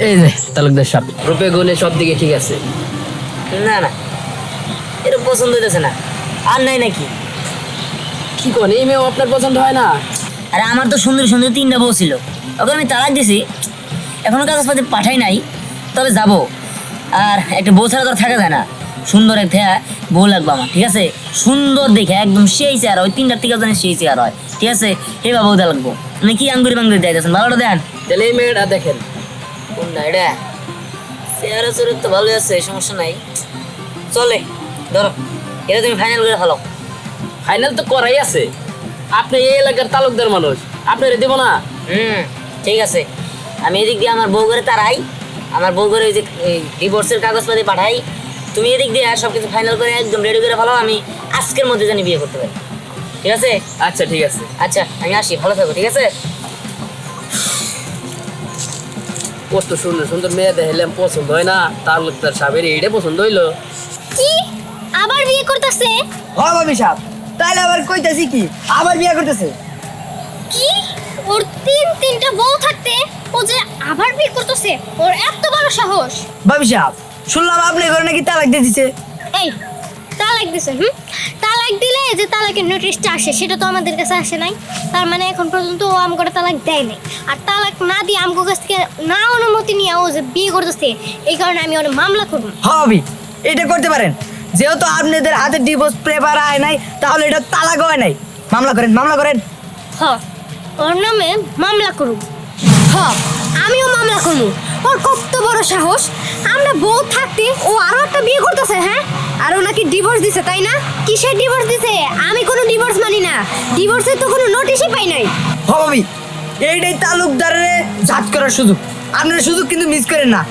এই যে তালুকদার সাহেব, রূপে গুণে সব দিকে ঠিক আছে। না না, এটা পছন্দ হইতেছে না। আর নাই নাকি? কি কোন, এই মেয়েও আপনার পছন্দ হয় না? আরে আমার তো সুন্দর সুন্দর 3টা বউ ছিল, ওকে আমি তালাক দিছি। এখনো কাগজপাতি পাঠাই নাই, তবে যাব। আর একটা বউ ছাড়া তো আর থাকা যায় না। সুন্দর একটা বউ লাগবে আমার, ঠিক আছে? সুন্দর দেখে একদম সেই চেয়ার হয়, 3টার থেকে জানি সেই চেয়ার হয়, ঠিক আছে? এই বাবু দা লাগবো। মানে কি আঙ্গুরি বাঙ্গুরি দেখেছেন, ভালোটা দেন। তাহলে এই মেয়েটা দেখেন। কোনটা এটা? চেয়ারা চরিত্র তো ভালোই আছে, সমস্যা নাই, চলে। ধরো, এটা তুমি ফাইনাল করে ফেলো। ফাইনাল তো করাই আছে। আপনি এই এলাকার তালুকদার মানুষ, আপনারে দেব না? ঠিক আছে, আমি এদিক দিয়ে আমার বউ করে তারাই, আমার বউ করে ওই যে ডিভোর্সের কাগজপাতি পাঠাই। তুমি এদিক দিয়ে সব কিছু ফাইনাল করে একদম রেডি করে ফেলো, আমি আজকের মধ্যে জানি বিয়ে করতে পারি, ঠিক আছে? আচ্ছা ঠিক আছে। আচ্ছা আমি আসি, ভালো থাকো, ঠিক আছে? কত সুন্দর সুন্দর মেয়ে দেখলাম, পছন্দ হয় না? তালুকদার সাহেবের এইটা পছন্দ হইলো। কি আবার বিয়ে করতেছে? হ্যাঁ ভাবি সাহেব, তাইলে আবার কইতাছি কি, আবার বিয়ে করতেছে? কি ওর তিনটা বউ থাকতে ও যে আবার বিয়ে করতেছে? ওর এত বড় সাহস! ভাবি সাহেব, শুনলাম আপনি ঘরে নাকি তালাক দিয়ে দিছে। এই তালাক দিছে? তালাক দিলে যে তালাকের নোটিশটা আসে সেটা তো আমাদের কাছে আসে নাই। তার মানে এখন পর্যন্ত ও আমগো তালাক দেয় নাই। আর তালাক না দিয়ে আমগো কাছ থেকে না অনুমতি নিয়ে ও যে বিয়ে করতেছে, এই কারণে আমি ওর মামলা করব। হ্যাঁ ভাবি, এটা করতে পারেন। যেহেতু আপনাদের হাতে ডিভোর্স পেপার আয় নাই, তাহলে এটা তালাক হয় নাই। মামলা করেন, মামলা করেন। হ, ওর নামে মামলা করব। হ, আমিও মামলা করব। ওর কত বড় সাহস! আমরা বউ থাকতে ও আরো একটা বিয়ে করতেছে। হ্যাঁ, আর ও নাকি ডিভোর্স দিছে, তাই না? কিসের ডিভোর্স দিছে? আমি কোনো ডিভোর্স মানি না। ডিভোর্সের তো কোনো নোটিশই পাই নাই। হ্যাঁ ভাবি, এইটাই তালুকদারের জাত করার সুযোগ। আপনারা সুযোগ কিন্তু মিস করেন না।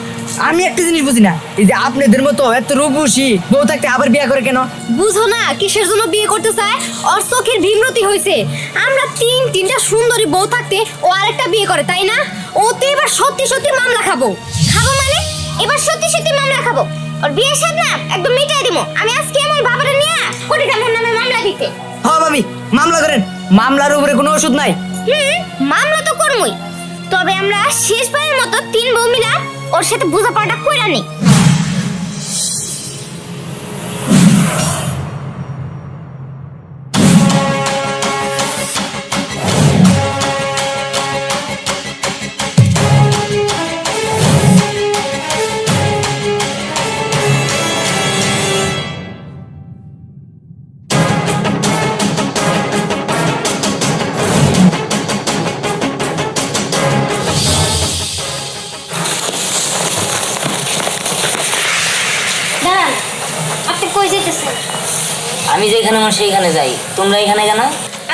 আমি একটা জিনিস বুঝি না, এই যে আপনাদের মতো এত রূপসী বউ থাকতে আবার বিয়ে করে কেন? বুঝো না কিসের জন্য বিয়ে করতে চায়? ওর চোখের ভীমরতি হয়েছে। আমরা তিনটা সুন্দরী বউ থাকতে ও আরেকটা বিয়ে করে, তাই না? ও তো এবার সত্যি সত্যি মামলা খাবো। খাবো মানে এবার সত্যি সত্যি মামলা খাবো। ওর বিয়ের সাথে না একদম মিটাই দিব। আমি আজকে আমার বাবারে নিয়ে কোটি টাকার নামে মামলা দিতে। হ্যাঁ ভাবি, মামলা করেন। মামলার উপরে কোনো ওষুধ নাই। মামলা তো করবই, তবে আমরা শেষবারের মতো 3 বউ মিলা ওর সাথে বোঝাপড়াটা কইরা নেই। দাঁড়ান, আপনি কই যেতেছেন? আমি যেখানে আমার সেইখানে যাই, তোমরা এখানে কেন?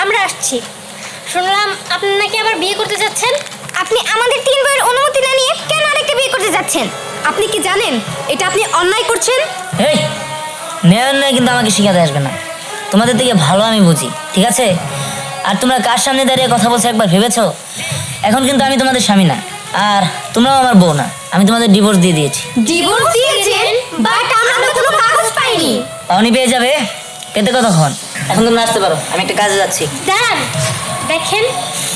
আমরা আসছি। শুনলাম আপনি নাকি আবার বিয়ে করতে যাচ্ছেন। আপনি আমাদের 3 বউয়ের অনুমতি না নিয়ে কেন আরেকটা বিয়ে করতে যাচ্ছেন? আপনি কি জানেন এটা আপনি অন্যায় করছেন? এই নেয় নয় কিন্তু আমাকে শিখাতে আসবে না। তোমাদের থেকে ভালো আমি বুঝি, ঠিক আছে? আর তোমরা কার সামনে দাঁড়িয়ে কথা বলছো একবার ভেবেছো? এখন কিন্তু আমি তোমাদের স্বামী না, আর তোমরাও আমার বউ না। আমি তোমাদের ডিভোর্স দিয়ে দিয়েছি। ডিভোর্স দিয়েছেন, বাট আমরা কোনো কাগজ পাইনি। পাওনি পেয়ে যাবে, পেতে কতক্ষণ? এখন তোমরা আসতে পারো, আমি একটা কাজে যাচ্ছি। দাঁড়ান, দেখেন,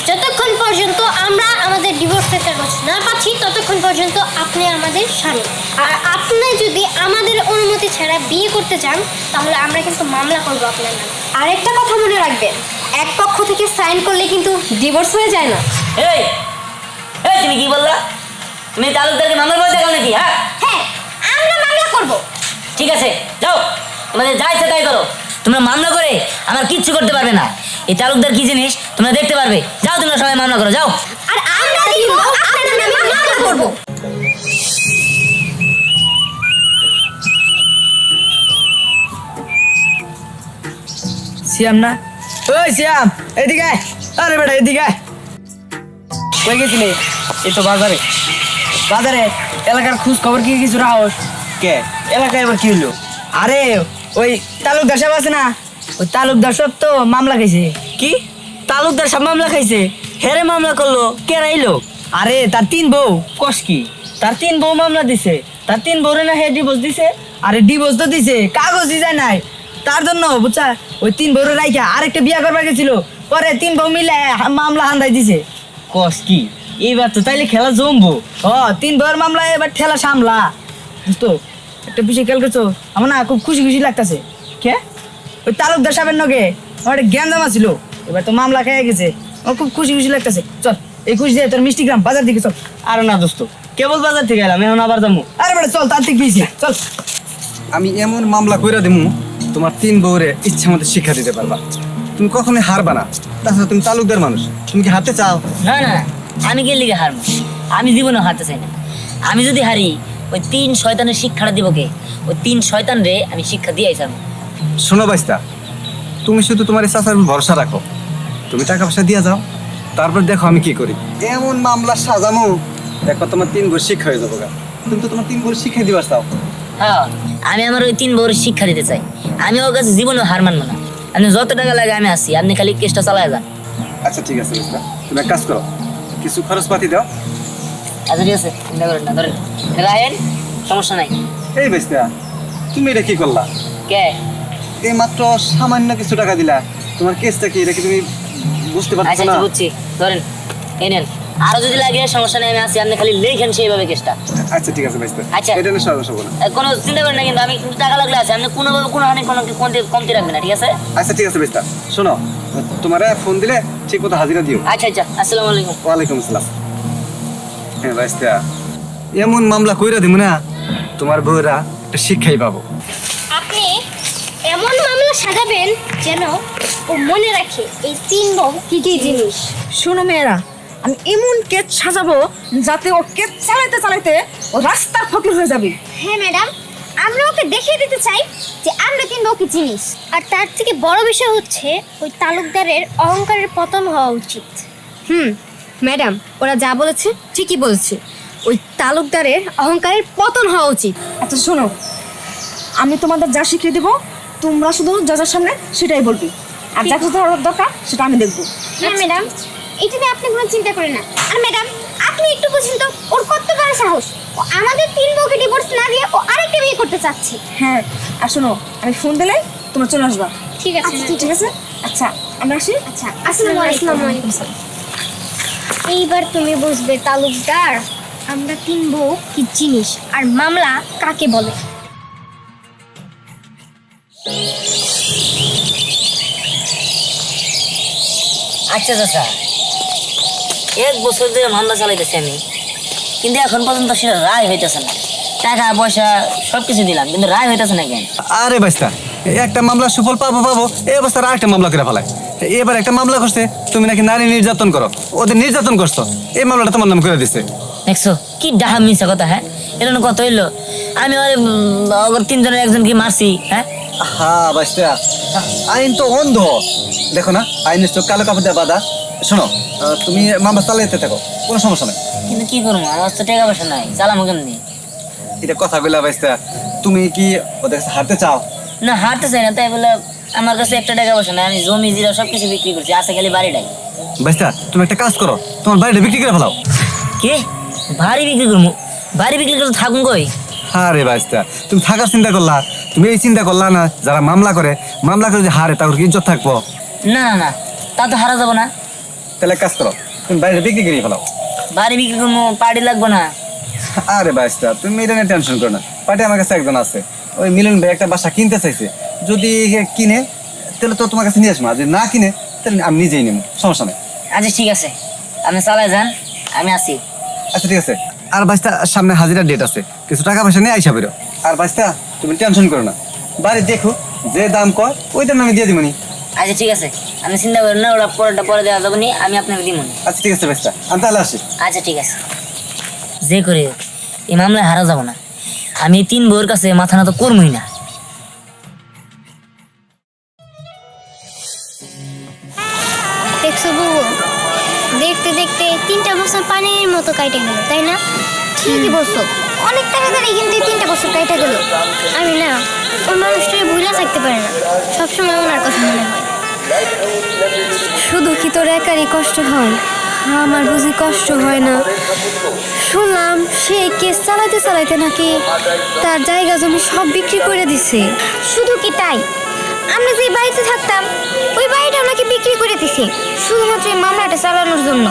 যতক্ষণ পর্যন্ত আমরা আমাদের ডিভোর্সের কাগজ না পাচ্ছি ততক্ষণ পর্যন্ত আপনি আমাদের স্বামী। আর আপনি যদি আমাদের অনুমতি ছাড়া বিয়ে করতে চান তাহলে আমরা কিন্তু মামলা করবো আপনার নামে। আরেকটা কথা মনে রাখবেন, এক পক্ষ থেকে সাইন করলে কিন্তু ডিভোর্স হয়ে যায় না। এই এই তুমি কি বললা? তুমি তালুকদারকে মামলা করে দেখাও নাকি? হ্যাঁ হ্যাঁ, আমরা মামলা করব। ঠিক আছে, যাও, তোমাদের যা ইচ্ছা তাই করো। তোমরা মামলা করে আমার কিচ্ছু করতে পারবে না। এই তালুকদার কি জিনিস তোমরা দেখতে পারবে। যাও, তোমরা সবাই মামলা করো, যাও। আর আমরা দিব আপনার নামে মামলা করব। সিয়াম না? ওই সিয়াম, এদিকে আয়। আরে বেটা এদিকে আয়। কই গেছিলি? এই তো বাজারে। বাজারে? এলাকার খোঁজ খবর কি কিছু রাখস? কে এলাকায় এবার কি হলো? আরে ওই তালুকদার সাহেব আছে না, ওই তালুকদার সাহেব তো মামলা খাইছে। কি তালুকদার সব মামলা খাইছে? হেরে মামলা করলো, কে রাইলো? আরে তার 3 বউ। কস কি? তার 3 বউ মামলা দিছে? তার 3 বউরে না হে ডিভোর্স দিছে? আরে ডিভোর্স তো দিছে, কাগজই যায় নাই। তার জন্য বুঝছা, ওই 3 বউরে রাইখা আরেকটা বিয়া করবার গেছিল। পরে 3 বউ মিলে মামলা হান্দাই দিছে। কস কি? এইবার তো তাইলে খেলা জমবো। ও 3 বউয়ের মামলা এবার ঠেলা সামলা তো একটা বিষয় খেয়াল করছো আমার না খুব খুশি খুশি লাগতেছে কে ওই তালুকদার সাহেবের নগে আমার একটা জ্ঞান জামা ছিল এবার তো মামলা খেয়ে গেছে আমার খুব খুশি খুশি লাগতেছে চল এই খুশি দিয়ে তোর মিষ্টি গ্রাম বাজার দিকে চল আরে না দোস্ত, কেবল বাজার থেকে এলাম, এখন আবার যাবো। আরে বেটা চল তার থেকে গিয়েছি চল আমি এমন মামলা কইরা দিমু তোমার 3 বউরে ইচ্ছা মতো শিক্ষা দিতে পারবা। তুমি কখনোই হারবা না। তাছাড়া তুমি তালুকদার মানুষ, তুমি কি হারতে চাও? না না, আমি কে লিগে হারবো? আমি জীবনে হারতে চাই না। আমি যদি হারি ওই 3 শয়তানের শিক্ষাটা দিব কে? ওই 3 শয়তান রে আমি শিক্ষা দিয়ে আইসাম। শোনো বাইস্তা, তুমি শুধু তোমার এই চাচার উপর ভরসা রাখো। তুমি টাকা পয়সা দিয়ে যাও, তারপর দেখো আমি কি করি। এমন মামলা সাজামু দেখো তোমার 3 বউ শিক্ষা হয়ে যাবো গা। তুমি তো তোমার 3 বউ শিক্ষা দিবার চাও। হ্যাঁ, আমি আমার ওই 3 বউর শিক্ষা দিতে চাই। আমি ওর কাছে জীবনে হার মানবো না। আপনি যত টাকা লাগে আমি আসি, আপনি খালি কেসটা চালায় যান। আচ্ছা ঠিক আছে বাইস্তা, তুমি এক কাজ করো, কিছু খরচপাতি দাও। আচ্ছা ঠিক আছে, চিন্তা করেন না, ধরেন রাহেন, সমস্যা নাই। এই বাইস্তা, তুমি এটা কি করলা? কে? এই মাত্র সামান্য কিছু টাকা দিলা, তোমার কেসটা কি এটা কি তুমি বুঝতে পারছো আচ্ছা না? আচ্ছা, বুঝছি, ধরেন এই নেন। আরো যদি লাগে সমস্যা নেই, আমি আসি, আপনি খালি লেখেন সেইভাবে কেসটা। আচ্ছা ঠিক আছে বাইস্তা, আচ্ছা। এটা নিয়ে সমস্যা হবে না। কোনো চিন্তা করেন না, কিন্তু আমি কিন্তু টাকা লাগলে আছে, আপনি কোনোভাবে কোনো হানি কোনো কমতি রাখবেন না, ঠিক আছে? আচ্ছা ঠিক আছে বাইস্তা, শোনো, তোমারে ফোন দিলে ঠিক মতো হাজিরা দিও। আচ্ছা আচ্ছা, আসসালামু আলাইকুম। ওয়ালাইকুম আসসালাম। হ্যাঁ বাইস্তা, এমন মামলা কইরা দিব না তোমার বউরা একটা শিক্ষাই পাবো। আপনি এমন মামলা সাজাবেন যেন ও মনে রাখে এই 3 বউ কি কি জিনিস। শোনো মেয়েরা, আমি এমন কেস সাজাবো যাতে ও কেস চালাইতে চালাইতে ও রাস্তার ফকির হয়ে যাবে। হ্যাঁ ম্যাডাম, আমরা ওকে দেখিয়ে দিতে চাই যে আমরা 3 বউ কি জিনিস। আর তার থেকে বড় বিষয় হচ্ছে ওই তালুকদারের অহংকারের পতন হওয়া উচিত। ম্যাডাম, ওরা যা বলেছে ঠিকই বলেছে। ওই তালুকদারের অহংকারের পতন হওয়া উচিত। আচ্ছা শোনো, আমি তোমাদের যা শিখিয়ে দেবো তোমরা শুধু জজের সামনে সেটাই বলবি, আর যা কিছু ধরার দরকার সেটা আমি দেখবো। হ্যাঁ ম্যাডাম, এটা নিয়ে আপনি কোনো চিন্তা করেন না। আর ম্যাডাম, আপনি একটু বুঝুন তো, ওর কত বড় সাহস! ও আমাদের 3 বউকে ডিভোর্স না দিয়ে ও আরেকটা বিয়ে করতে চাচ্ছে। হ্যাঁ, আর শোনো, আমি ফোন দিলে তোমরা চলে আসবা। ঠিক আছে ঠিক আছে, আচ্ছা আমরা আসি। আচ্ছা, আসসালামু আলাইকুম। এইবার তুমি বুঝবে তালুকদার, আমরা 3 বউ কি জিনিস আর মামলা কাকে বলে। আচ্ছা চাচা, 1 বছর ধরে মামলা চালাইতেছি আমি, কিন্তু এখন পর্যন্ত সেটা রায় হইতেছে না। টাকা পয়সা সবকিছু দিলাম, কিন্তু রায় হইতেছে না কেন? আরে বাইস্তা, একটা মামলা সুফল পাবো পাবো এই অবস্থায় আরেকটা মামলা করে ফেলায়। এবার একটা মামলা করছে তুমি নাকি নারী নির্যাতন করো, ওদের নির্যাতন করছো, এই মামলাটা তোমার নাম করে দিছে। দেখছো কি ডাহা মিশা কথা? হ্যাঁ, এটা কত হইলো? আমি ওর 3 জনের একজনকে মারছি। হ্যাঁ হ্যাঁ বাইস্তা, আইন তো অন্ধ, দেখো না আইনের চোখ কালো কাপড় দিয়ে বাঁধা। শোনো, তুমি মামলা চালাইতে থাকো, কোনো সমস্যা নেই। কিন্তু কি করবো, আমার তো টাকা পয়সা নাই, চালামো কেমনি? এটা কথা বলা বাইস্তা, তুমি কি ওদের কাছে হারতে চাও? না, হারতে চাই না, তাই বলে আমার কাছে একটা টাকা পয়সা নাই। আমি জমি জিরা সবকিছু বিক্রি করছি, আছে খালি বাড়িটাই। বাইস্তা, তুমি একটা কাজ করো, তোমার বাড়িটা বিক্রি করে ফেলাও। কে? বাড়ি বিক্রি করবো? বাড়ি বিক্রি করে থাকুন কই? আরে বাইস্তা, তুমি থাকার চিন্তা করলা, তুমি এই চিন্তা করলা না যারা মামলা করে যদি হারে তাদের কি ইজ্জত থাকবো? না না না, তা তো হারা যাবো না। তাহলে এক কাজ করো, তুমি বাড়িটা বিক্রি করে ফেলাও। বাড়ি বিক্রি করবো, পার্টি লাগবো না। আরে বাইস্তা, তুমি এটা নিয়ে টেনশন করো না, পার্টি আমার কাছে একজন আছে, ওই মিলন ভাই একটা বাসা কিনতে চাইছে। যদি কিনে তাহলে তো তোমার কাছে নিয়ে আসবো, আর যদি না কিনে তাহলে আমি নিজেই নেবো, সমস্যা নেই। আচ্ছা ঠিক আছে, আপনি চালাই যান, আমি আসি। আচ্ছা ঠিক আছে। আর বাইস্তা, সামনে হাজিরা ডেট আছে, কিছু টাকা পয়সা নিয়ে আইসা বেরো। আর বাইস্তা, তুমি টেনশন করো না, বাড়ি দেখো যে দাম কয় ওই দাম আমি দিয়ে দিবনি। আচ্ছা ঠিক আছে, আপনি চিন্তা করেন না, ওরা পরেরটা পরে দেওয়া যাবে নি, আমি আপনাকে দিব। আচ্ছা ঠিক আছে বাইস্তা, আমি তাহলে আসি। আচ্ছা ঠিক আছে, যে করে হোক, এই মামলায় হারা যাব না। আমি 3 বউয়ের কাছে মাথা না তো করবই না। দেখছো বুবু, দেখতে দেখতে 3টা বছর পানির মতো কাটে গেল, তাই না? ঠিকই বলছো, অনেক টাকা করে কিন্তু 3টা বছর কাটে গেল। আমি না ওই মানুষটাকে ভুলে থাকতে পারি না, সবসময় ওনার কথা মনে হয়। শুধু কি তোর একারই কষ্ট হয়? আমার বুঝি কষ্ট হয় না? শুনলাম সে কেস চালাইতে চালাইতে নাকি তার জায়গা জমি সব বিক্রি করে দিছে। শুধু কি তাই, আমরা যে বাড়িতে থাকতাম ওই বাড়িটা ওনাকে বিক্রি করে দিছি শুধুমাত্র এই মামলাটা চালানোর জন্য।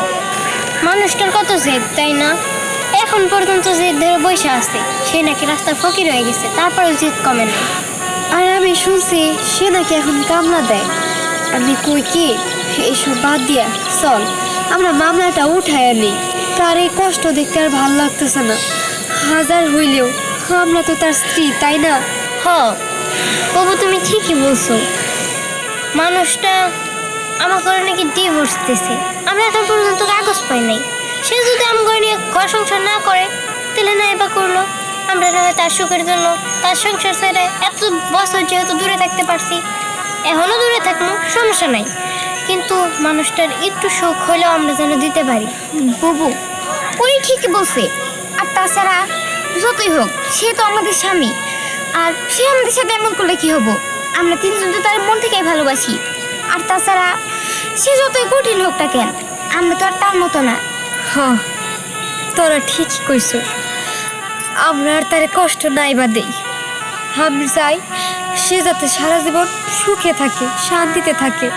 মানুষটার কত জেদ, তাই না? এখন পর্যন্ত জেদ ধরে বসে আছে, সে নাকি রাস্তার ফকির হয়ে গেছে, তারপরেও জেদ কমে না। আর আমি শুনছি সে নাকি এখন কামলা দেয়। আমি কই কি এইসব বাদ দিয়া চল আমরা মামলাটা উঠাই আনি। তার এই কষ্ট দেখতে আর ভাল লাগতেছে না। হাজার হইলেও আমরা তো তার স্ত্রী, তাই না? হ বাবু, তুমি ঠিকই বলছো। মানুষটা আমার ঘরে নাকি ডিভোর্স দিছে, আমরা এখন পর্যন্ত কাগজ পাই নাই। সে যদি আমার ঘরে নিয়ে ঘর সংসার না করে, তাহলে না এবার করলো। আমরা না হয় তার সুখের জন্য তার সংসার ছেড়ে এত বছর যেহেতু দূরে থাকতে পারছি, এখনও দূরে থাকবো, সমস্যা নাই। কিন্তু মানুষটার একটু সুখ হলেও আমরা যেন দিতে পারি। বুবু উনি ঠিকই বলছে। আর তাছাড়া যতই হোক সে তো আমাদের স্বামী, আর সে আমাদের সাথে এমন করলে কি হবো? আমরা তিনজন তো তার মন থেকেই ভালোবাসি। আর তাছাড়া সে যতই কঠিন হোক না কেন, আমরা তো আর তার মতো না। হ্যাঁ, তোরা ঠিকই কইছ। আমরা আর তার কষ্ট নাই বা দেই। আমি চাই সে যাতে সারা জীবন সুখে থাকে, শান্তিতে থাকে।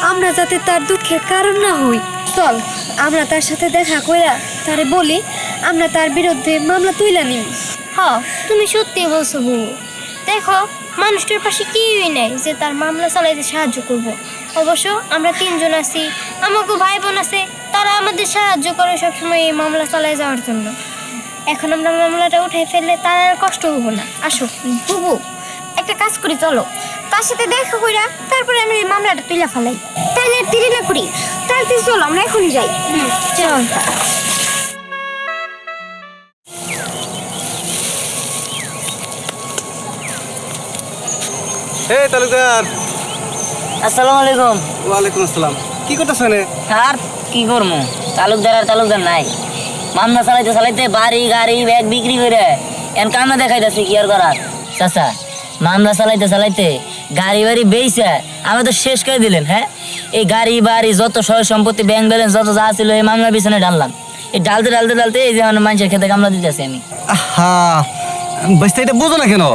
আমরা যাতে তার দুঃখের কারণ না হই। চল আমরা তার সাথে দেখা কইরা তারে বলি আমরা তার বিরুদ্ধে মামলা তুইলা নিই। হ্যাঁ, তুমি সত্যি বলছো বাবু। দেখো, মানুষটার পাশে কেউই নেই যে তার মামলা চালাইতে সাহায্য করব। অবশ্য আমরা তিনজন আছি, আমাকে ভাই বোন আছে, তারা আমাদের সাহায্য করে সবসময় এই মামলা চালাই যাওয়ার জন্য। এখন আমরা মামলাটা উঠাই ফেললে তার আর কষ্ট হবো না। আসো বুবু একটা কাজ করি, চলো তার সাথে দেখা কইরা তারপরে আমি এই মামলাটা তুইলা ফেলাই। তাইলে আর দেরি না করি, তাড়াতাড়ি চলো আমরা এখনই যাই। চল। হে তালুকদার। আসসালামু আলাইকুম। ওয়ালাইকুম আসসালাম। কি করতেছ নে? আর কি করবো, তালুকদার আর তালুকদার নাই। মামলা চালাইতে চালাইতে বাড়ি গাড়ি ব্যাগ বিক্রি করে এন কামে দেখাইতেছি কি আর করার। চাচা, মামলা চালাইতে চালাইতে গাড়ি বাড়ি বেইছে আমি তো শেষ করে দিলেন। হ্যাঁ, এই গাড়ি বাড়ি যত সয় সম্পত্তি ব্যাংক ব্যালেন্স যত যা ছিল এই মামলার পিছনে ঢাললাম। এই ঢালতে ঢালতে ঢালতে এই যে মানুষের খেতে কামলা দিতেছি আমি। আহা, বাস্তা এটা বুঝো না কেন?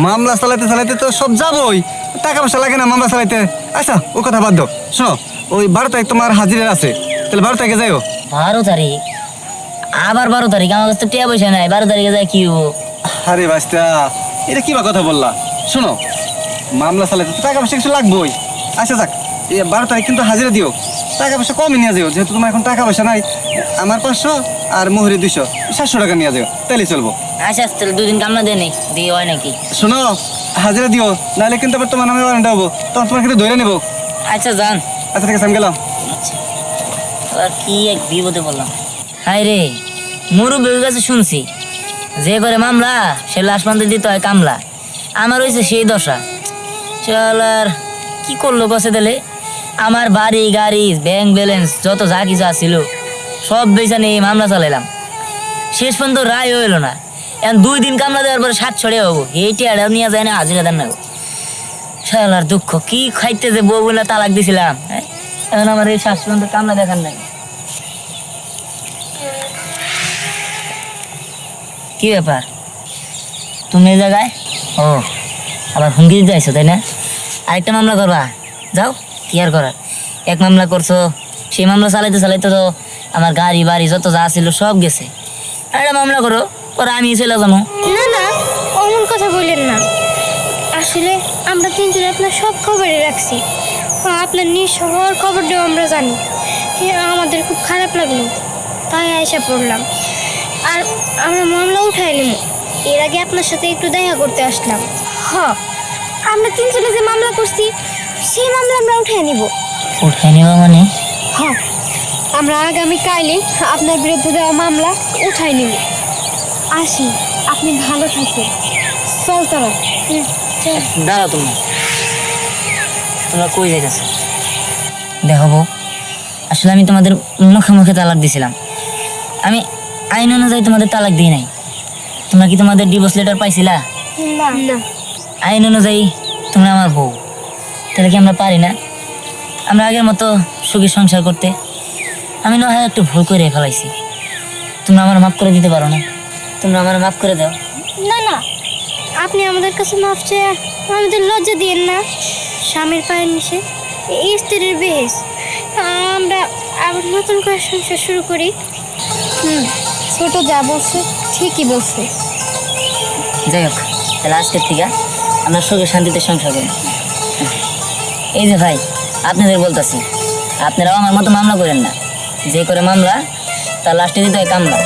মামলা চালাইতে চালাইতে তো সব যাবই, টাকা পয়সা লাগে না মামলা চালাইতে। আচ্ছা ও কথা বাদ দাও, শোনো ওই 12 তারিখ তোমার হাজিরা আছে, তাহলে 12 তারিখে যাইও। 12 তারিখ? আবার 12 তারিখ? আমার কাছে তো টিয়া পয়সা নাই, 12 তারিখে যায় কি হবো? আরে বাস্তা, এটা কি বা কথা বললা? শোনো, মামলা চালাইতে তো টাকা পয়সা কিছু লাগবেই। আচ্ছা যাক, এই 12 তারিখ কিন্তু হাজিরা দিও, টাকা পয়সা কমই নিয়ে যাও, যেহেতু তোমার এখন টাকা পয়সা নাই। আমার 500 আর মোহরে 200, 700 টাকা নিয়ে যাও, তাহলে চলবো। আচ্ছা তাহলে 2 দিন কামলা দেয় নেই, দিয়ে হয় নাকি? শোনো, হাজিরা দিও, নাহলে কিন্তু আবার তোমার নামে ওয়ারেন্ট হবো, তখন তোমার কিন্তু ধরে নেবো। আচ্ছা যান। আচ্ছা ঠিক আছে, আমি গেলাম। আচ্ছা, আর কি এক বিপদে বললাম। হাই রে, মুরব্বীর কাছে শুনছি যে করে মামলা সে লাশ পান্তে দিতে হয় কামলা। আমার হয়েছে সেই দশা। চল আর কি করলো কষে দিলে, আমার বাড়ি গাড়ি ব্যাংক ব্যালেন্স যত যা কিছু আছিল সব বেচা নিয়ে মামলা চালাইলাম। শেষ পর্যন্ত রায় হইল না। এখন 2 দিন কামলা দেওয়ার পরে 700 হবো, এই টিয়াটা নিয়ে যায় না, হাজিরা দেন না। শালার দুঃখ, কি খাইতে যে বউ বলে তালাক দিছিলাম। হ্যাঁ, এখন আমার এই 700 পর্যন্ত কামলা দেখার নাই। কি ব্যাপার, তুমি এই জায়গায়? ও, আবার হুমকি দিতে আইছো তাই না? আরেকটা মামলা করবা? যাও, কি আর করার। এক মামলা করছো, সেই মামলা চালাইতে চালাইতে তো আমার গাড়ি বাড়ি যত যা ছিল সব গেছে। আরেকটা মামলা করো, পরে আমি চলে যাবো। না না, অমন কথা বললেন না। আসলে আমরা তিনজন আপনার সব খবরই রাখছি, আপনার নিঃসহর খবরটাও আমরা জানি। আমাদের খুব খারাপ লাগলো, তাই আয়সা পড়লাম। আর আমরা মামলা উঠাই নিব, এর আগে আপনার সাথে একটু দেখা করতে আসলাম। আমরা তিনজনে যে মামলা করছি সেই মামলা আমরা উঠাই নিব। উঠাই নিবা মানে? আমরা আগামী কালই আপনার বিরুদ্ধে দেওয়া মামলা উঠাই নিব। আসি, আপনি ভালো থাকেন। চল তোরা। দাঁড়াও, তোমরা কই যাইতেছ? দেখো বউ, আসলে আমি তোমাদের মুখে মুখে তালাক দিছিলাম। আমি আইন অনুযায়ী তোমাদের তালাক দিই নাই। তোমরা কি তোমাদের ডিভোর্স লেটার পাইছিলা? না, আইন অনুযায়ী তোমরা আমার বউ, তাহলে কি আমরা পারি না আমরা আগের মতো সুখী সংসার করতে? আমি না হয় একটু ভুল করে ফেলাইছি, তোমরা আমার মাফ করে দিতে পারো না? তোমরা আমার মাফ করে দাও। না না, আপনি আমাদের কাছে মাফ চেয়ে আমাদের লজ্জা দিয়েন না। স্বামীর পায়ের নিচে স্ত্রীর বেহেস, আমরা আবার নতুন করে সংসার শুরু করি। ছোট যা বলছে ঠিকই বলছে। যাই হোক, তাহলে আজকের থেকে আমরা সুখে শান্তিতে সংসার করি। এই যে ভাই, আপনাদের বলতেছি, আপনারাও আমার মতো মামলা করেন না। যে করে মামলা তার লাস্টে দিতে হয় কামলা।